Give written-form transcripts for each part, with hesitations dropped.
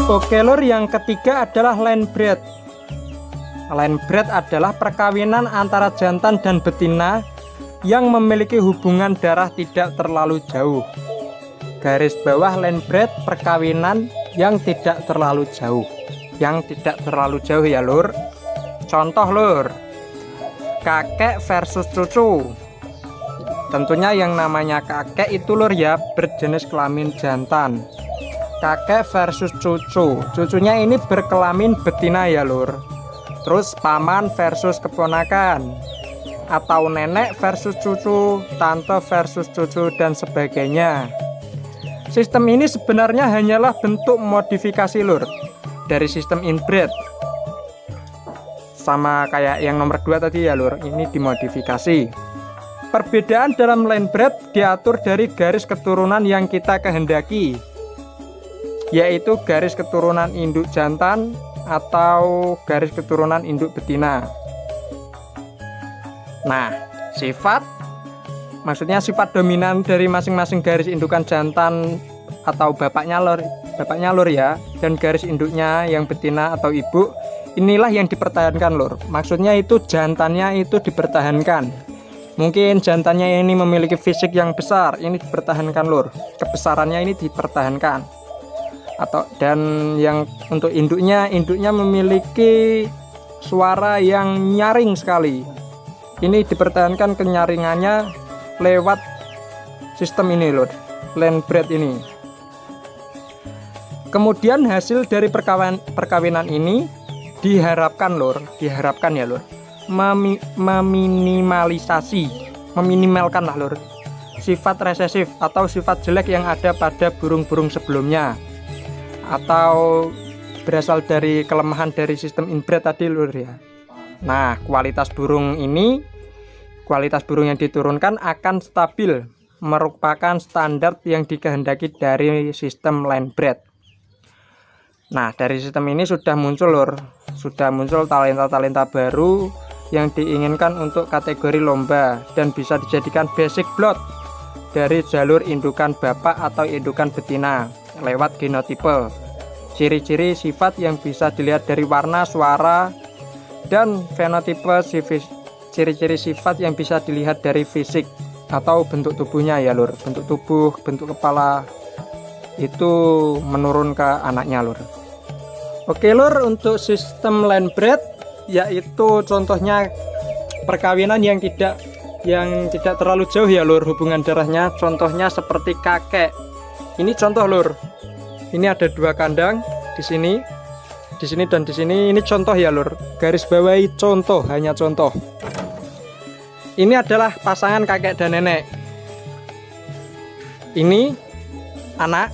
Oke lur, yang ketiga adalah line breed. Line breed adalah perkawinan antara jantan dan betina yang memiliki hubungan darah tidak terlalu jauh. Garis bawah line breed perkawinan yang tidak terlalu jauh. Yang tidak terlalu jauh ya lur. Contoh lur, kakek versus cucu. Tentunya yang namanya kakek itu lur ya berjenis kelamin jantan. Kakek versus cucu. Cucunya ini berkelamin betina ya lur. Terus paman versus keponakan, atau nenek versus cucu, tante versus cucu, dan sebagainya. Sistem ini sebenarnya hanyalah bentuk modifikasi lur dari sistem inbred. Sama kayak yang nomor 2 tadi ya lur, ini dimodifikasi. Perbedaan dalam line breed diatur dari garis keturunan yang kita kehendaki, yaitu garis keturunan induk jantan atau garis keturunan induk betina. Nah, maksudnya sifat dominan dari masing-masing garis indukan jantan atau bapaknya lur ya, dan garis induknya yang betina atau ibu, inilah yang dipertahankan lur. Maksudnya itu jantannya itu dipertahankan. Mungkin jantannya ini memiliki fisik yang besar, ini dipertahankan lur. Kebesarannya ini dipertahankan. Dan yang untuk induknya memiliki suara yang nyaring sekali. Ini dipertahankan kenyaringannya lewat sistem ini lur, line breed ini. Kemudian hasil dari perkawinan ini diharapkan ya lur, meminimalkan lah lur sifat resesif atau sifat jelek yang ada pada burung-burung sebelumnya, atau berasal dari kelemahan dari sistem inbred tadi lur ya. Nah, kualitas burung yang diturunkan akan stabil, merupakan standar yang dikehendaki dari sistem line breed. Nah, dari sistem ini sudah muncul talenta-talenta baru yang diinginkan untuk kategori lomba dan bisa dijadikan basic blood dari jalur indukan bapak atau indukan betina lewat genotipe. Ciri-ciri sifat yang bisa dilihat dari warna, suara, dan fenotipe. Ciri-ciri sifat yang bisa dilihat dari fisik atau bentuk tubuhnya ya lur. Bentuk tubuh, bentuk kepala itu menurun ke anaknya lur. Oke lur, untuk sistem line breed yaitu contohnya perkawinan yang tidak terlalu jauh ya lur hubungan darahnya. Contohnya seperti kakek. Ini contoh lur. Ini ada 2 kandang di sini dan di sini. Ini contoh ya lur. Garis bawahi contoh, hanya contoh. Ini adalah pasangan kakek dan nenek. Ini anak,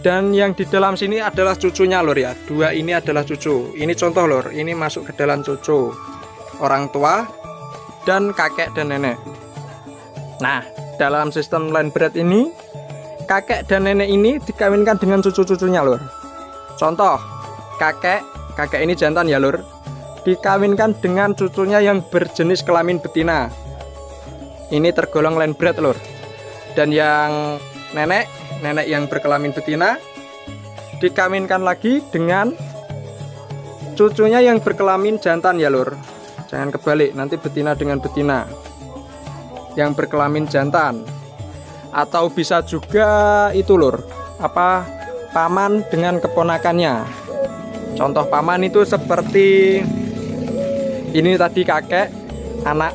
dan yang di dalam sini adalah cucunya lur ya. 2 ini adalah cucu. Ini contoh lur. Ini masuk ke dalam cucu, orang tua dan kakek dan nenek. Nah, dalam sistem line breed ini kakek dan nenek ini dikawinkan dengan cucu-cucunya lur. Contoh, kakek ini jantan ya lur, dikawinkan dengan cucunya yang berjenis kelamin betina. Ini tergolong line breed lur. Dan yang nenek yang berkelamin betina dikawinkan lagi dengan cucunya yang berkelamin jantan ya lur. Jangan kebalik, nanti betina dengan betina yang berkelamin jantan. Atau bisa juga itu lur, paman dengan keponakannya. Contoh paman itu seperti ini tadi kakek, anak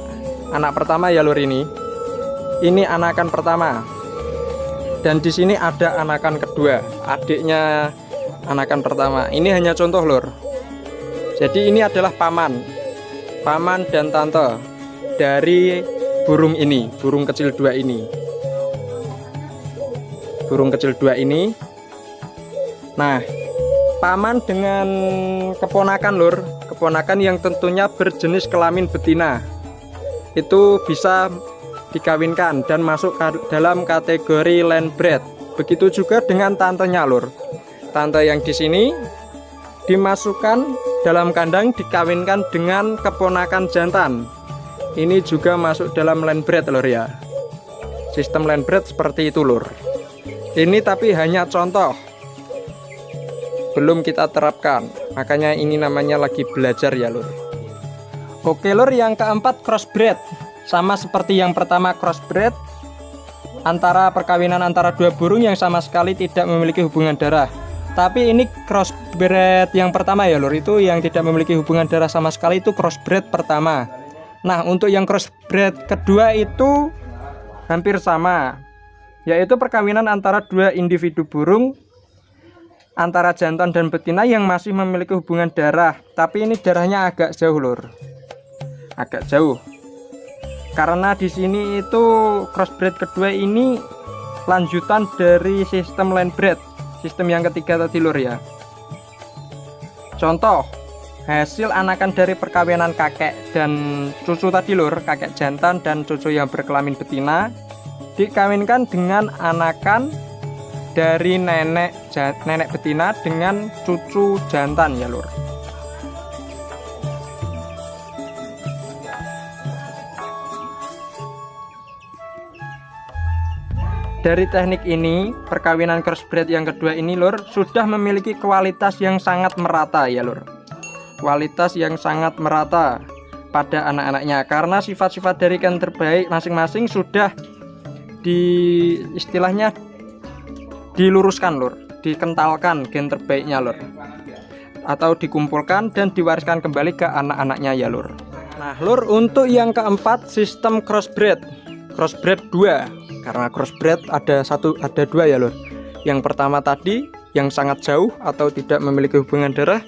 pertama ya lur ini. Ini anakan pertama. Dan di sini ada anakan kedua, adiknya anakan pertama. Ini hanya contoh lur. Jadi ini adalah paman dan tante dari burung ini, burung kecil 2 ini. Nah, paman dengan keponakan lur, keponakan yang tentunya berjenis kelamin betina, itu bisa dikawinkan dan masuk dalam kategori line breed. Begitu juga dengan tantenya lur. Tante yang di sini dimasukkan dalam kandang, dikawinkan dengan keponakan jantan. Ini juga masuk dalam line breed lur ya. Sistem line breed seperti itu lur. Ini tapi hanya contoh. belum kita terapkan, makanya ini namanya lagi belajar ya lur. Oke lur, yang keempat crossbreed. Sama seperti yang pertama, crossbreed antara perkawinan antara dua burung yang sama sekali tidak memiliki hubungan darah. Tapi ini crossbreed yang pertama ya lur, itu yang tidak memiliki hubungan darah sama sekali, itu crossbreed pertama. Nah, untuk yang crossbreed kedua itu hampir sama, yaitu perkawinan antara dua individu burung antara jantan dan betina yang masih memiliki hubungan darah, tapi ini darahnya agak jauh lur, agak jauh. Karena di sini itu crossbreed kedua ini lanjutan dari sistem landbreed, sistem yang ketiga tadi lur ya. Contoh hasil anakan dari perkawinan kakek dan cucu tadi lur, kakek jantan dan cucu yang berkelamin betina dikawinkan dengan anakan dari nenek betina dengan cucu jantan ya lur. Dari teknik ini, perkawinan crossbreed yang kedua ini lur sudah memiliki kualitas yang sangat merata ya lur. Kualitas yang sangat merata pada anak-anaknya, karena sifat-sifat dari gen terbaik masing-masing sudah istilahnya diluruskan lur, dikentalkan gen terbaiknya lur, atau dikumpulkan dan diwariskan kembali ke anak-anaknya ya lur. Nah lur, untuk yang keempat sistem crossbreed 2. Karena crossbreed ada dua ya lur. Yang pertama tadi yang sangat jauh atau tidak memiliki hubungan darah,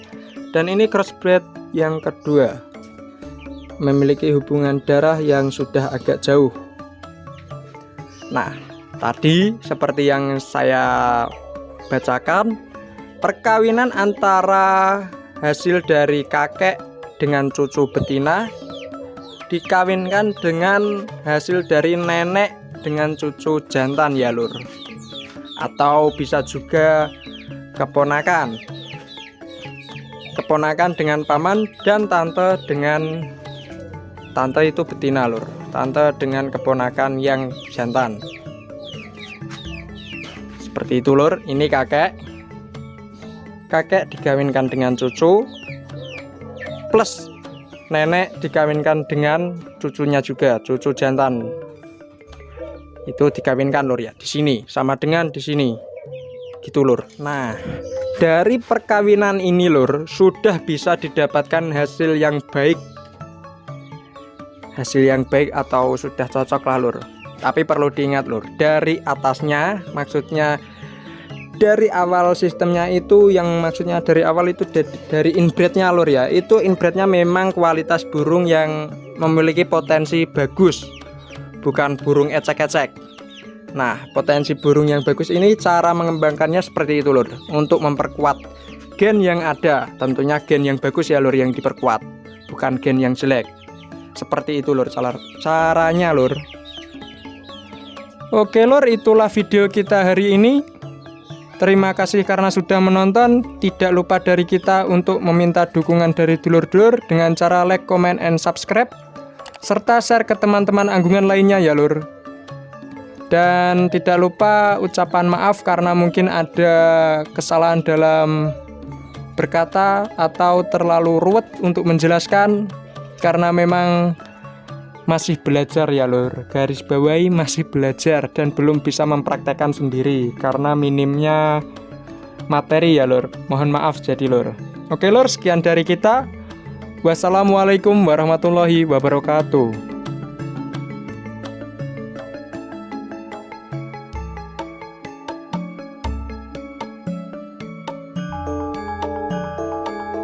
dan ini crossbreed yang kedua memiliki hubungan darah yang sudah agak jauh. Nah, tadi seperti yang saya bacakan, perkawinan antara hasil dari kakek dengan cucu betina dikawinkan dengan hasil dari nenek dengan cucu jantan ya lur, atau bisa juga keponakan dengan paman, dan tante itu betina lur, tante dengan keponakan yang jantan. Seperti itu lur. Ini kakek dikawinkan dengan cucu, plus nenek dikawinkan dengan cucunya juga, cucu jantan itu dikawinkan lur ya. Di sini sama dengan di sini gitu lur. Nah, dari perkawinan ini lur sudah bisa didapatkan hasil yang baik atau sudah cocok lah lur. Tapi perlu diingat lur, dari atasnya, maksudnya dari awal sistemnya itu, yang maksudnya dari awal itu dari inbreednya lur ya, itu inbreednya memang kualitas burung yang memiliki potensi bagus, bukan burung ecek-ecek. Nah, potensi burung yang bagus ini cara mengembangkannya seperti itu lur, untuk memperkuat gen yang ada. Tentunya gen yang bagus ya lur yang diperkuat, bukan gen yang jelek. Seperti itu lur caranya lur. Oke lur, itulah video kita hari ini. Terima kasih karena sudah menonton. Tidak lupa dari kita untuk meminta dukungan dari dulur-dulur dengan cara like, comment, and subscribe, serta share ke teman-teman anggungan lainnya ya lur. Dan tidak lupa ucapan maaf karena mungkin ada kesalahan dalam berkata atau terlalu ruwet untuk menjelaskan, karena memang masih belajar ya lur, garis bawahi masih belajar dan belum bisa mempraktekkan sendiri karena minimnya materi ya lur. Mohon maaf jadi lur. Oke lur, sekian dari kita. Wassalamualaikum warahmatullahi wabarakatuh.